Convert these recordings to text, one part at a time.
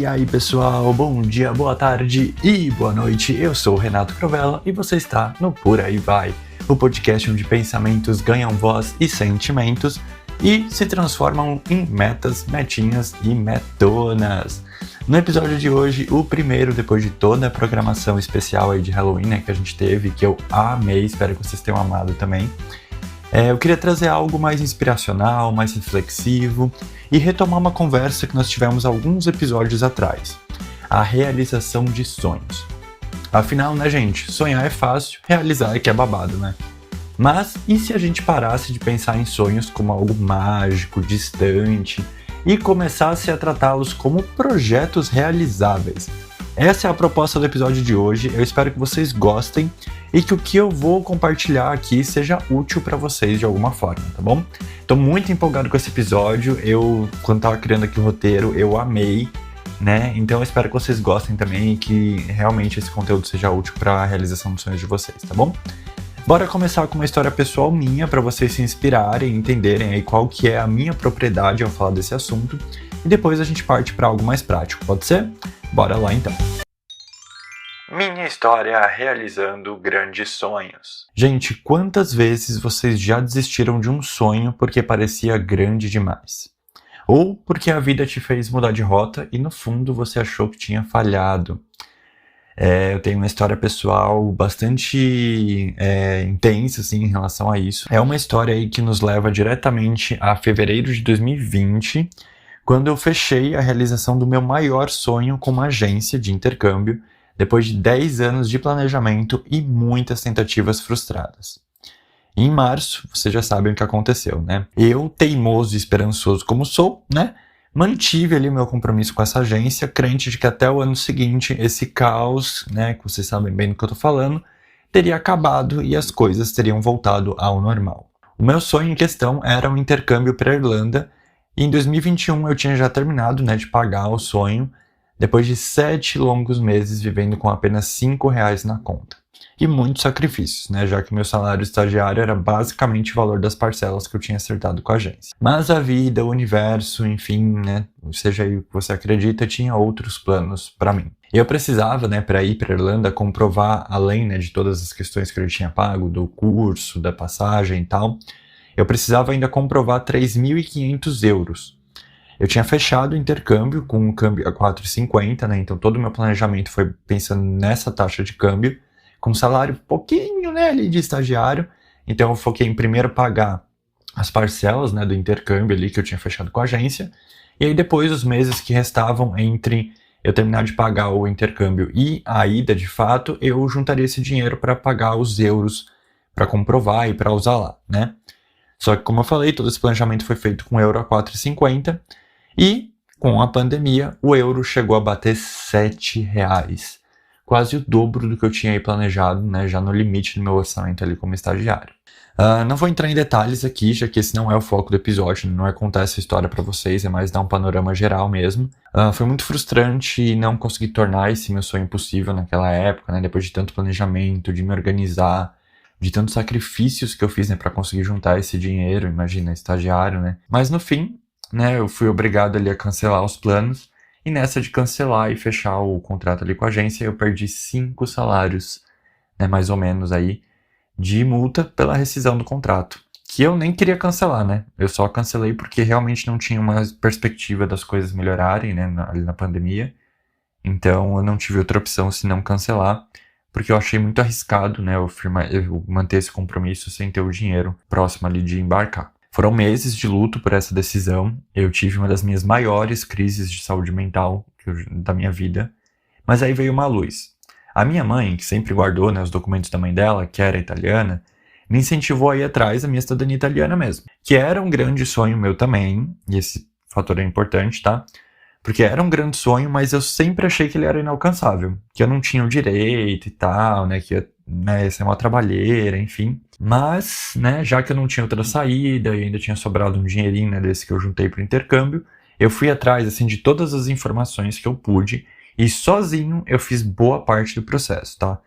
aí pessoal, bom dia, boa tarde e boa noite. Eu sou o Renato Crovella e você está no Por Aí Vai, o podcast onde pensamentos ganham voz e sentimentos e se transformam em metas, metinhas e metonas. No episódio de hoje, o primeiro depois de toda a programação especial aí de Halloween, né, que a gente teve, que eu amei, espero que vocês tenham amado também. Eu queria trazer algo mais inspiracional, mais reflexivo e retomar uma conversa que nós tivemos alguns episódios atrás. A realização de sonhos. Afinal, né, gente? Sonhar é fácil, realizar é que é babado, né? Mas e se a gente parasse de pensar em sonhos como algo mágico, distante e começasse a tratá-los como projetos realizáveis? Essa é a proposta do episódio de hoje, eu espero que vocês gostem e que o que eu vou compartilhar aqui seja útil para vocês de alguma forma, tá bom? Tô muito empolgado com esse episódio, quando tava criando aqui o roteiro, eu amei, né? Então eu espero que vocês gostem também e que realmente esse conteúdo seja útil para a realização dos sonhos de vocês, tá bom? Bora começar com uma história pessoal minha para vocês se inspirarem e entenderem aí qual que é a minha propriedade ao falar desse assunto e depois a gente parte para algo mais prático, pode ser? Bora lá então. Minha história realizando grandes sonhos. Gente, quantas vezes vocês já desistiram de um sonho porque parecia grande demais? Ou porque a vida te fez mudar de rota e no fundo você achou que tinha falhado? Eu tenho uma história pessoal bastante intensa assim, em relação a isso. É uma história aí que nos leva diretamente a fevereiro de 2020, quando eu fechei a realização do meu maior sonho com uma agência de intercâmbio, depois de 10 anos de planejamento e muitas tentativas frustradas. Em março, vocês já sabem o que aconteceu, né? Eu, teimoso e esperançoso como sou, né? Mantive ali o meu compromisso com essa agência, crente de que até o ano seguinte esse caos, né, que vocês sabem bem do que eu tô falando, teria acabado e as coisas teriam voltado ao normal. O meu sonho em questão era um intercâmbio para a Irlanda, e em 2021 eu tinha já terminado, né, de pagar o sonho, depois de 7 longos meses vivendo com apenas R$5 na conta. E muitos sacrifícios, né, já que meu salário estagiário era basicamente o valor das parcelas que eu tinha acertado com a agência. Mas a vida, o universo, enfim, né, seja aí o que você acredita, tinha outros planos para mim. Eu precisava, né, para ir para Irlanda, comprovar, além, né, de todas as questões que eu já tinha pago, do curso, da passagem e tal, eu precisava ainda comprovar 3.500 euros. Eu tinha fechado o intercâmbio com um câmbio a 4,50, né? Então todo o meu planejamento foi pensando nessa taxa de câmbio, com salário pouquinho, né, ali de estagiário. Então eu foquei em primeiro pagar as parcelas, né, do intercâmbio ali que eu tinha fechado com a agência. E aí depois os meses que restavam entre eu terminar de pagar o intercâmbio e a ida de fato, eu juntaria esse dinheiro para pagar os euros para comprovar e para usar lá, né? Só que como eu falei, todo esse planejamento foi feito com euro a 4,50 e com a pandemia o euro chegou a bater R$7, quase o dobro do que eu tinha aí planejado, né, já no limite do meu orçamento ali como estagiário. Não vou entrar em detalhes aqui, já que esse não é o foco do episódio, não é contar essa história para vocês, é mais dar um panorama geral mesmo. Foi muito frustrante não conseguir tornar esse meu sonho possível naquela época, né, depois de tanto planejamento, de me organizar, de tantos sacrifícios que eu fiz, né, para conseguir juntar esse dinheiro, imagina, estagiário, né. Mas no fim, né, eu fui obrigado ali a cancelar os planos, e nessa de cancelar e fechar o contrato ali com a agência, eu perdi 5 salários, né, mais ou menos aí, de multa pela rescisão do contrato, que eu nem queria cancelar, né, eu só cancelei porque realmente não tinha uma perspectiva das coisas melhorarem, né, ali na pandemia, então eu não tive outra opção senão cancelar, porque eu achei muito arriscado, né, eu manter esse compromisso sem ter o dinheiro próximo ali de embarcar. Foram meses de luto por essa decisão, eu tive uma das minhas maiores crises de saúde mental da minha vida, mas aí veio uma luz. A minha mãe, que sempre guardou, né, os documentos da mãe dela, que era italiana, me incentivou a ir atrás da minha cidadania italiana mesmo, que era um grande sonho meu também, e esse fator é importante, tá? Porque era um grande sonho, mas eu sempre achei que ele era inalcançável, que eu não tinha o direito e tal, né, que ia ser uma trabalheira, enfim. Mas, né, já que eu não tinha outra saída e ainda tinha sobrado um dinheirinho, né, desse que eu juntei para o intercâmbio, eu fui atrás, assim, de todas as informações que eu pude e sozinho eu fiz boa parte do processo, tá?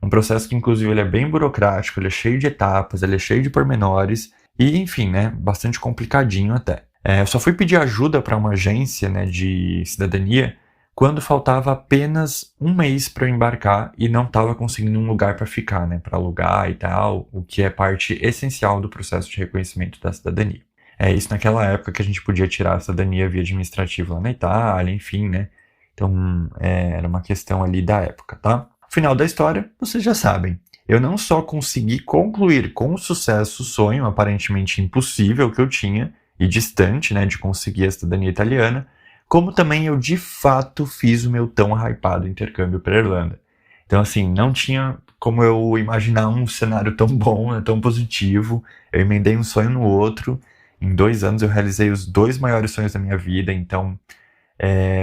Um processo que, inclusive, ele é bem burocrático, ele é cheio de etapas, ele é cheio de pormenores e, enfim, né, bastante complicadinho até. Eu só fui pedir ajuda para uma agência, né, de cidadania quando faltava apenas um mês para eu embarcar e não estava conseguindo um lugar para ficar, né, para alugar e tal, o que é parte essencial do processo de reconhecimento da cidadania. É isso naquela época que a gente podia tirar a cidadania via administrativa lá na Itália, enfim, né? Então, era uma questão ali da época, tá? Final da história, vocês já sabem. Eu não só consegui concluir com sucesso o sonho aparentemente impossível que eu tinha, e distante, né, de conseguir a cidadania italiana, como também eu de fato fiz o meu tão hypado intercâmbio para a Irlanda. Então, assim, não tinha como eu imaginar um cenário tão bom, né, tão positivo. Eu emendei um sonho no outro. Em 2 anos eu realizei os 2 maiores sonhos da minha vida. Então,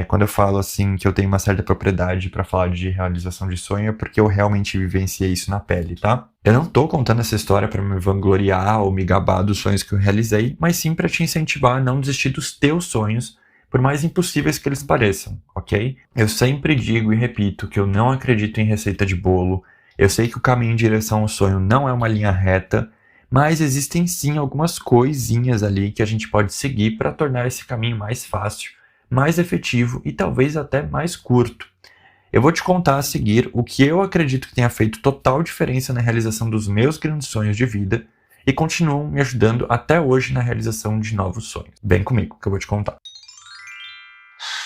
quando eu falo assim que eu tenho uma certa propriedade para falar de realização de sonho, é porque eu realmente vivenciei isso na pele, tá? Eu não tô contando essa história para me vangloriar ou me gabar dos sonhos que eu realizei, mas sim para te incentivar a não desistir dos teus sonhos, por mais impossíveis que eles pareçam, ok? Eu sempre digo e repito que eu não acredito em receita de bolo. Eu sei que o caminho em direção ao sonho não é uma linha reta, mas existem sim algumas coisinhas ali que a gente pode seguir para tornar esse caminho mais fácil, mais efetivo e talvez até mais curto. Eu vou te contar a seguir o que eu acredito que tenha feito total diferença na realização dos meus grandes sonhos de vida e continuam me ajudando até hoje na realização de novos sonhos. Vem comigo que eu vou te contar.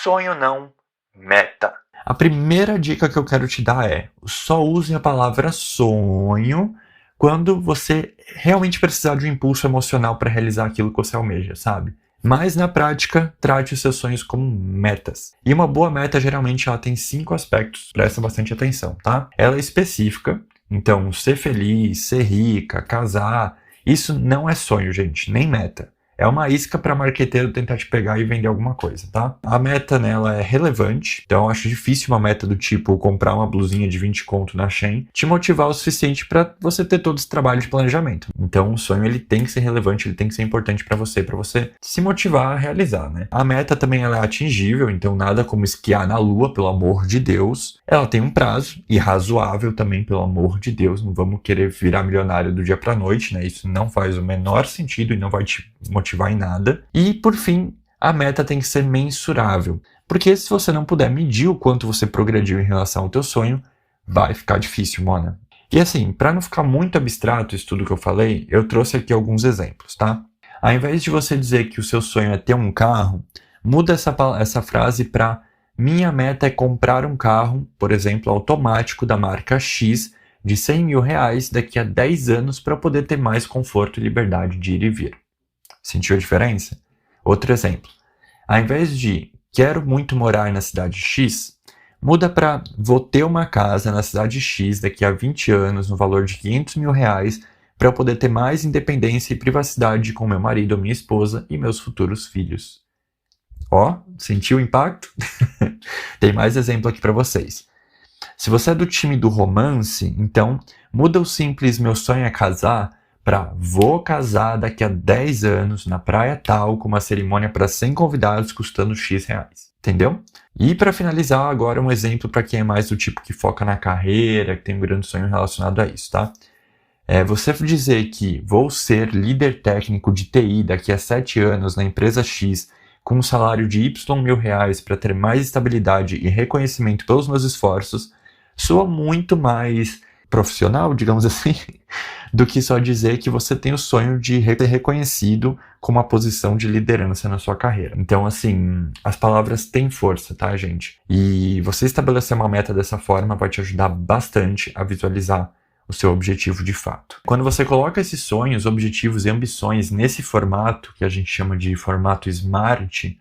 Sonho não, meta. A primeira dica que eu quero te dar é: só use a palavra sonho quando você realmente precisar de um impulso emocional para realizar aquilo que você almeja, sabe? Mas na prática, trate os seus sonhos como metas. E uma boa meta, geralmente, ela tem 5 aspectos, presta bastante atenção, tá? Ela é específica, então ser feliz, ser rica, casar, isso não é sonho, gente, nem meta. É uma isca para marqueteiro tentar te pegar e vender alguma coisa, tá? A meta nela é relevante, então eu acho difícil uma meta do tipo comprar uma blusinha de 20 conto na Shein te motivar o suficiente para você ter todo esse trabalho de planejamento. Então o sonho ele tem que ser relevante, ele tem que ser importante para você se motivar a realizar, né? A meta também ela é atingível, então nada como esquiar na lua, pelo amor de Deus. Ela tem um prazo e razoável também, pelo amor de Deus. Não vamos querer virar milionário do dia para noite, né? Isso não faz o menor sentido e não vai te motivar em nada. E, por fim, a meta tem que ser mensurável. Porque se você não puder medir o quanto você progrediu em relação ao teu sonho, vai ficar difícil, mona. E assim, para não ficar muito abstrato isso tudo que eu falei, eu trouxe aqui alguns exemplos, tá? Ao invés de você dizer que o seu sonho é ter um carro, muda essa frase para: minha meta é comprar um carro, por exemplo, automático da marca X, de 100 mil reais daqui a 10 anos para poder ter mais conforto e liberdade de ir e vir. Sentiu a diferença? Outro exemplo. Ao invés de quero muito morar na cidade X, muda para vou ter uma casa na cidade X daqui a 20 anos no valor de 500 mil reais para eu poder ter mais independência e privacidade com meu marido ou minha esposa e meus futuros filhos. Ó, sentiu o impacto? Tem mais exemplo aqui para vocês. Se você é do time do romance, então muda o simples meu sonho é casar para vou casar daqui a 10 anos na praia tal, com uma cerimônia para 100 convidados custando X reais. Entendeu? E para finalizar agora um exemplo para quem é mais do tipo que foca na carreira, que tem um grande sonho relacionado a isso, tá? Você dizer que vou ser líder técnico de TI daqui a 7 anos na empresa X com um salário de Y mil reais para ter mais estabilidade e reconhecimento pelos meus esforços soa muito mais profissional, digamos assim, do que só dizer que você tem o sonho de ser reconhecido com uma posição de liderança na sua carreira. Então, assim, as palavras têm força, tá, gente? E você estabelecer uma meta dessa forma vai te ajudar bastante a visualizar o seu objetivo de fato. Quando você coloca esses sonhos, objetivos e ambições nesse formato, que a gente chama de formato SMART,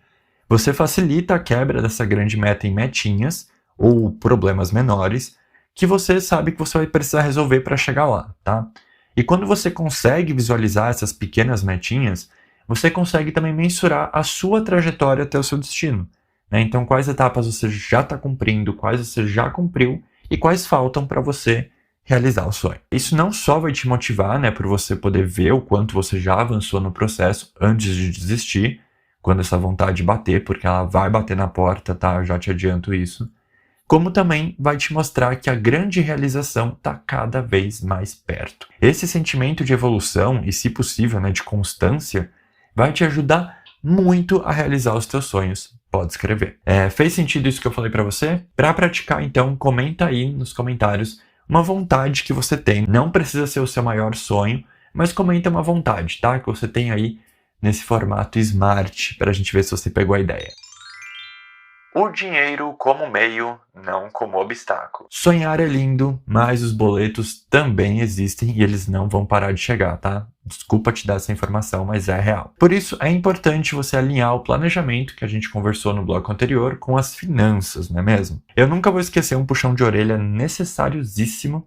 você facilita a quebra dessa grande meta em metinhas ou problemas menores que você sabe que você vai precisar resolver para chegar lá, tá? E quando você consegue visualizar essas pequenas metinhas, você consegue também mensurar a sua trajetória até o seu destino, né? Então, quais etapas você já está cumprindo, quais você já cumpriu e quais faltam para você realizar o sonho. Isso não só vai te motivar, né, por você poder ver o quanto você já avançou no processo antes de desistir, quando essa vontade bater, porque ela vai bater na porta, tá? Eu já te adianto isso. Como também vai te mostrar que a grande realização está cada vez mais perto. Esse sentimento de evolução e, se possível, né, de constância, vai te ajudar muito a realizar os teus sonhos, pode escrever. Fez sentido isso que eu falei pra você? Pra praticar, então, comenta aí nos comentários uma vontade que você tem. Não precisa ser o seu maior sonho, mas comenta uma vontade, tá? Que você tem aí nesse formato Smart, pra gente ver se você pegou a ideia. O dinheiro como meio, não como obstáculo. Sonhar é lindo, mas os boletos também existem e eles não vão parar de chegar, tá? Desculpa te dar essa informação, mas é real. Por isso, é importante você alinhar o planejamento que a gente conversou no bloco anterior com as finanças, não é mesmo? Eu nunca vou esquecer um puxão de orelha necessariosíssimo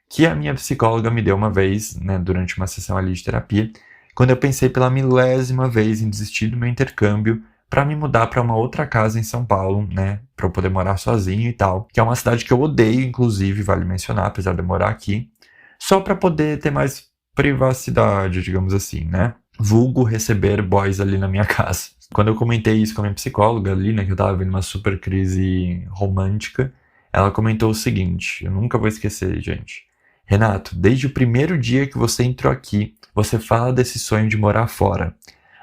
que a minha psicóloga me deu uma vez, né, durante uma sessão ali de terapia, quando eu pensei pela milésima vez em desistir do meu intercâmbio para me mudar para uma outra casa em São Paulo, né, para eu poder morar sozinho e tal, que é uma cidade que eu odeio, inclusive, vale mencionar, apesar de eu morar aqui, só para poder ter mais privacidade, digamos assim, né, vulgo receber boys ali na minha casa. Quando eu comentei isso com a minha psicóloga ali, né, que eu tava vendo uma super crise romântica, ela comentou o seguinte, eu nunca vou esquecer, gente. Renato, desde o primeiro dia que você entrou aqui, você fala desse sonho de morar fora.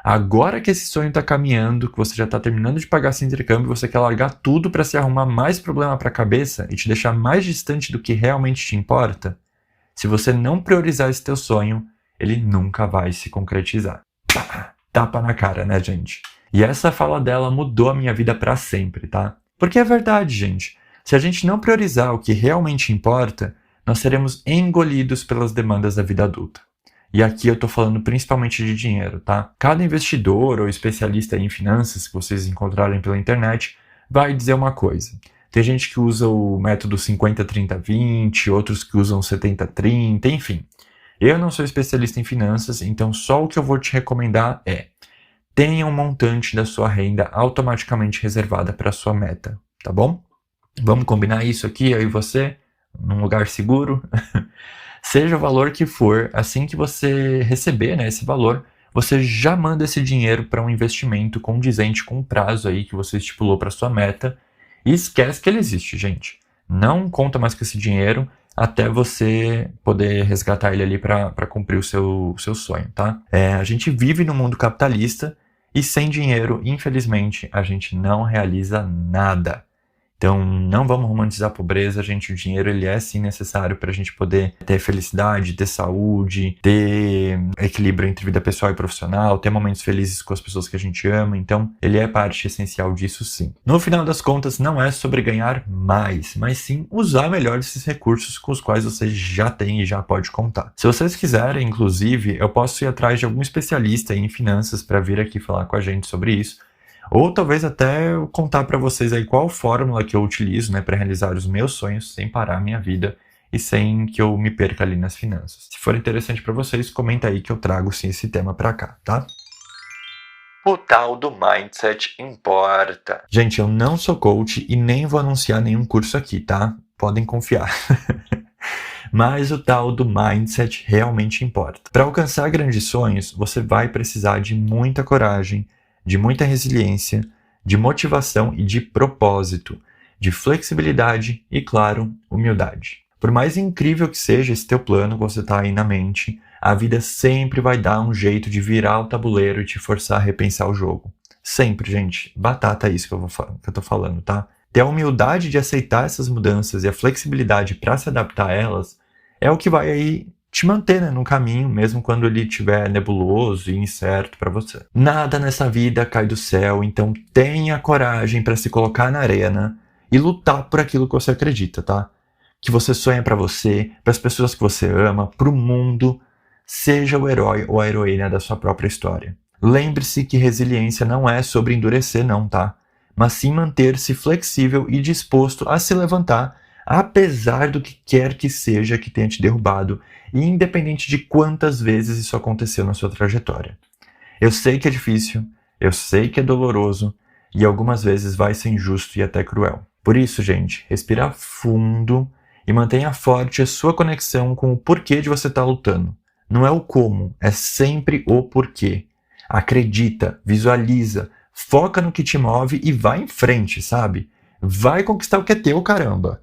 Agora que esse sonho tá caminhando, que você já tá terminando de pagar seu intercâmbio, você quer largar tudo para se arrumar mais problema pra cabeça e te deixar mais distante do que realmente te importa? Se você não priorizar esse teu sonho, ele nunca vai se concretizar. Pá, tapa na cara, né, gente? E essa fala dela mudou a minha vida pra sempre, tá? Porque é verdade, gente. Se a gente não priorizar o que realmente importa, nós seremos engolidos pelas demandas da vida adulta. E aqui eu tô falando principalmente de dinheiro, tá? Cada investidor ou especialista em finanças que vocês encontrarem pela internet vai dizer uma coisa. Tem gente que usa o método 50-30-20, outros que usam 70-30, enfim. Eu não sou especialista em finanças, então só o que eu vou te recomendar é: tenha um montante da sua renda automaticamente reservada para sua meta, tá bom? Vamos combinar isso aqui, eu e você, num lugar seguro? Seja o valor que for, assim que você receber, né, esse valor, você já manda esse dinheiro para um investimento condizente com o prazo aí que você estipulou para sua meta e esquece que ele existe, gente. Não conta mais com esse dinheiro até você poder resgatar ele ali para cumprir o seu sonho, tá? A gente vive no mundo capitalista e sem dinheiro, infelizmente, a gente não realiza nada. Então, não vamos romantizar a pobreza, gente. O dinheiro, ele é sim necessário para a gente poder ter felicidade, ter saúde, ter equilíbrio entre vida pessoal e profissional, ter momentos felizes com as pessoas que a gente ama. Então, ele é parte essencial disso, sim. No final das contas, não é sobre ganhar mais, mas sim usar melhor esses recursos com os quais você já tem e já pode contar. Se vocês quiserem, inclusive, eu posso ir atrás de algum especialista em finanças para vir aqui falar com a gente sobre isso. Ou talvez até eu contar para vocês aí qual fórmula que eu utilizo, né, para realizar os meus sonhos sem parar a minha vida e sem que eu me perca ali nas finanças. Se for interessante para vocês, comenta aí que eu trago sim esse tema para cá, tá? O tal do mindset importa. Gente, eu não sou coach e nem vou anunciar nenhum curso aqui, tá? Podem confiar. Mas o tal do mindset realmente importa. Para alcançar grandes sonhos, você vai precisar de muita coragem, de muita resiliência, de motivação e de propósito, de flexibilidade e, claro, humildade. Por mais incrível que seja esse teu plano que você está aí na mente, a vida sempre vai dar um jeito de virar o tabuleiro e te forçar a repensar o jogo. Sempre, gente. Batata é isso que eu tô falando, tá? Ter a humildade de aceitar essas mudanças e a flexibilidade para se adaptar a elas é o que vai aí te manter, né, no caminho, mesmo quando ele estiver nebuloso e incerto para você. Nada nessa vida cai do céu, então tenha coragem para se colocar na arena e lutar por aquilo que você acredita, tá? Que você sonha para você, para as pessoas que você ama, para o mundo. Seja o herói ou a heroína da sua própria história. Lembre-se que resiliência não é sobre endurecer, não, tá? Mas sim manter-se flexível e disposto a se levantar, apesar do que quer que seja que tenha te derrubado, e independente de quantas vezes isso aconteceu na sua trajetória. Eu sei que é difícil, eu sei que é doloroso, e algumas vezes vai ser injusto e até cruel. Por isso, gente, respira fundo e mantenha forte a sua conexão com o porquê de você estar lutando. Não é o como, é sempre o porquê. Acredita, visualiza, foca no que te move e vai em frente, sabe? Vai conquistar o que é teu, caramba!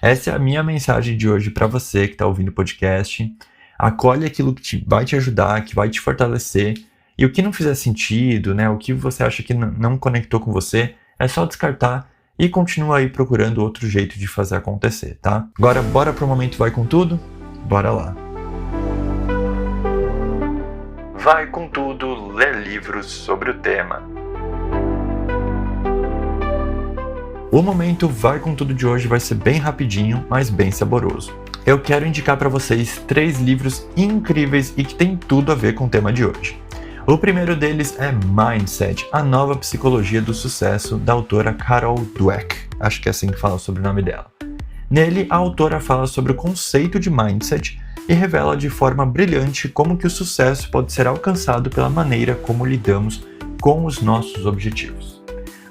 Essa é a minha mensagem de hoje para você que está ouvindo o podcast. Acolhe aquilo que vai te ajudar, que vai te fortalecer E o que não fizer sentido, né, o que você acha que não conectou com você, é só descartar e continua aí procurando outro jeito de fazer acontecer, tá? Agora, bora pro Momento Vai Com Tudo? Bora lá! Vai com tudo ler livros sobre o tema. O Momento Vai Com Tudo de hoje vai ser bem rapidinho, mas bem saboroso. Eu quero indicar para vocês 3 livros incríveis e que tem tudo a ver com o tema de hoje. O primeiro deles é Mindset, a nova psicologia do sucesso, da autora Carol Dweck. Acho que é assim que fala sobre o nome dela. Nele, a autora fala sobre o conceito de mindset e revela de forma brilhante como que o sucesso pode ser alcançado pela maneira como lidamos com os nossos objetivos.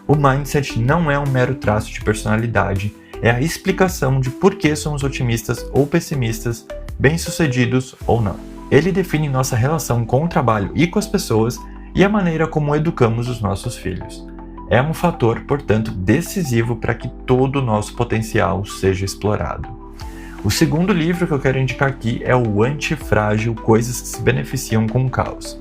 O mindset não é um mero traço de personalidade, é a explicação de por que somos otimistas ou pessimistas, bem-sucedidos ou não. Ele define nossa relação com o trabalho e com as pessoas e a maneira como educamos os nossos filhos. É um fator, portanto, decisivo para que todo o nosso potencial seja explorado. O segundo livro que eu quero indicar aqui é o Antifrágil, Coisas que se Beneficiam com o Caos.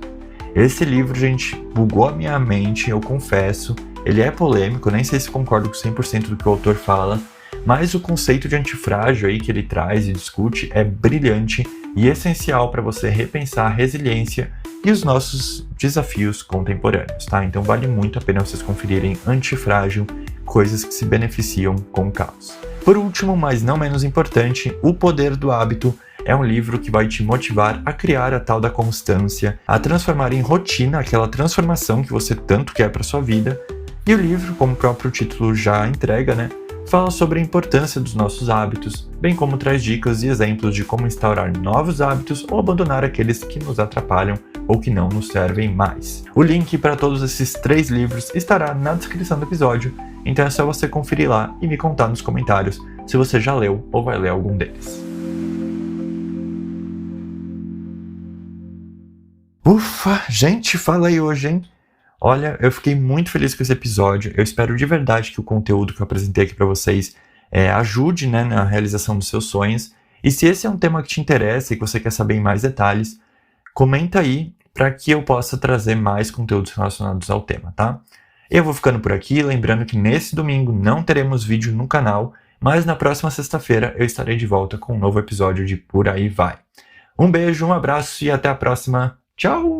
Esse livro, gente, bugou a minha mente, eu confesso. Ele é polêmico, nem sei se concordo com 100% do que o autor fala, mas o conceito de antifrágil aí que ele traz e discute é brilhante e essencial para você repensar a resiliência e os nossos desafios contemporâneos, tá? Então vale muito a pena vocês conferirem Antifrágil, Coisas que se Beneficiam com o Caos. Por último, mas não menos importante, O Poder do Hábito é um livro que vai te motivar a criar a tal da constância, a transformar em rotina aquela transformação que você tanto quer para sua vida. E o livro, como o próprio título já entrega, né, fala sobre a importância dos nossos hábitos, bem como traz dicas e exemplos de como instaurar novos hábitos ou abandonar aqueles que nos atrapalham ou que não nos servem mais. O link para todos esses 3 livros estará na descrição do episódio, então é só você conferir lá e me contar nos comentários se você já leu ou vai ler algum deles. Ufa, gente, fala aí hoje, hein? Olha, eu fiquei muito feliz com esse episódio. Eu espero de verdade que o conteúdo que eu apresentei aqui para vocês ajude, né, na realização dos seus sonhos. E se esse é um tema que te interessa e que você quer saber em mais detalhes, comenta aí para que eu possa trazer mais conteúdos relacionados ao tema, tá? Eu vou ficando por aqui, lembrando que nesse domingo não teremos vídeo no canal, mas na próxima sexta-feira eu estarei de volta com um novo episódio de Por Aí Vai. Um beijo, um abraço e até a próxima. Tchau!